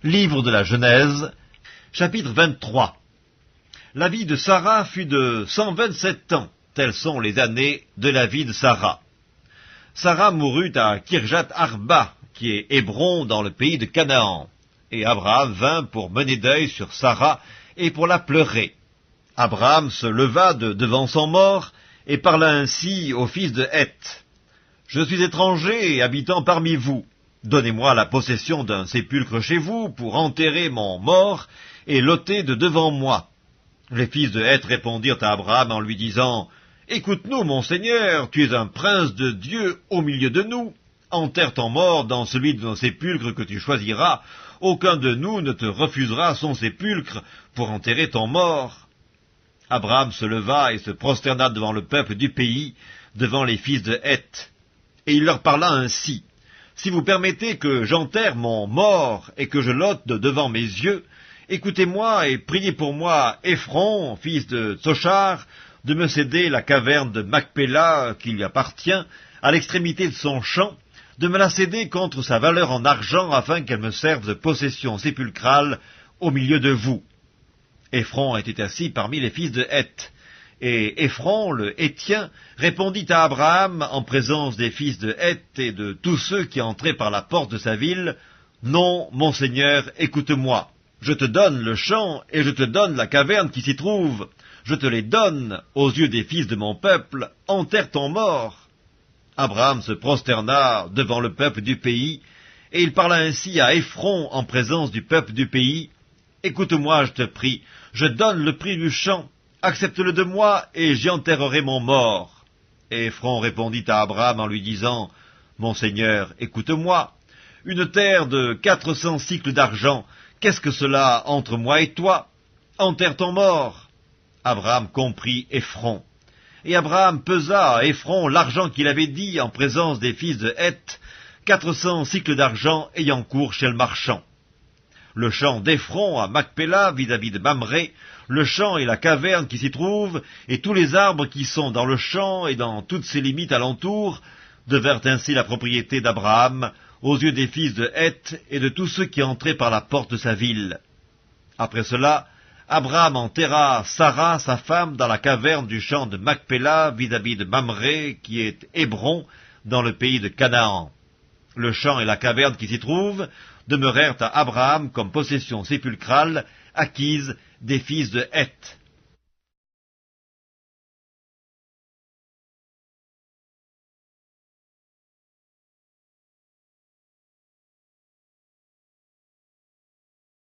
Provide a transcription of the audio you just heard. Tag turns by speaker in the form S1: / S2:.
S1: Livre de la Genèse, chapitre 23. La vie de Sarah fut de 127 ans, telles sont les années de la vie de Sarah. Sarah mourut à Kirjat Arba, qui est Hébron dans le pays de Canaan, et Abraham vint pour mener deuil sur Sarah et pour la pleurer. Abraham se leva de devant son mort et parla ainsi au fils de Heth. « Je suis étranger et habitant parmi vous. Donnez-moi la possession d'un sépulcre chez vous pour enterrer mon mort et l'ôter de devant moi. » Les fils de Heth répondirent à Abraham en lui disant, « Écoute-nous, mon Seigneur, tu es un prince de Dieu au milieu de nous. Enterre ton mort dans celui de nos sépulcres que tu choisiras. Aucun de nous ne te refusera son sépulcre pour enterrer ton mort. » Abraham se leva et se prosterna devant le peuple du pays, devant les fils de Heth. Et il leur parla ainsi. « Si vous permettez que j'enterre mon mort et que je l'ôte de devant mes yeux, écoutez-moi et priez pour moi Ephron, fils de Tsochar, de me céder la caverne de Macpéla qui lui appartient, à l'extrémité de son champ, de me la céder contre sa valeur en argent afin qu'elle me serve de possession sépulcrale au milieu de vous. » Ephron était assis parmi les fils de Heth. Et Ephron, le Héthien, répondit à Abraham, en présence des fils de Heth et de tous ceux qui entraient par la porte de sa ville, « Non, mon Seigneur, écoute-moi. Je te donne le champ et je te donne la caverne qui s'y trouve. Je te les donne aux yeux des fils de mon peuple. Enterre ton mort. » Abraham se prosterna devant le peuple du pays, et il parla ainsi à Ephron en présence du peuple du pays. « Écoute-moi, je te prie, je donne le prix du champ. Accepte-le de moi, et j'y enterrerai mon mort. » Et Ephron répondit à Abraham en lui disant, « Mon Seigneur, écoute-moi. Une terre de 400 cycles d'argent, qu'est-ce que cela entre moi et toi? Enterre ton mort. » Abraham comprit Ephron. Et Abraham pesa à Ephron l'argent qu'il avait dit en présence des fils de Heth, 400 cycles d'argent ayant cours chez le marchand. Le champ d'Ephron à Macpéla vis-à-vis de Mamré, le champ et la caverne qui s'y trouvent, et tous les arbres qui sont dans le champ et dans toutes ses limites alentour, devinrent ainsi la propriété d'Abraham aux yeux des fils de Heth et de tous ceux qui entraient par la porte de sa ville. Après cela, Abraham enterra Sarah, sa femme, dans la caverne du champ de Macpéla vis-à-vis de Mamré, qui est Hébron, dans le pays de Canaan. Le champ et la caverne qui s'y trouvent demeurèrent à Abraham comme possession sépulcrale acquise des fils de Heth.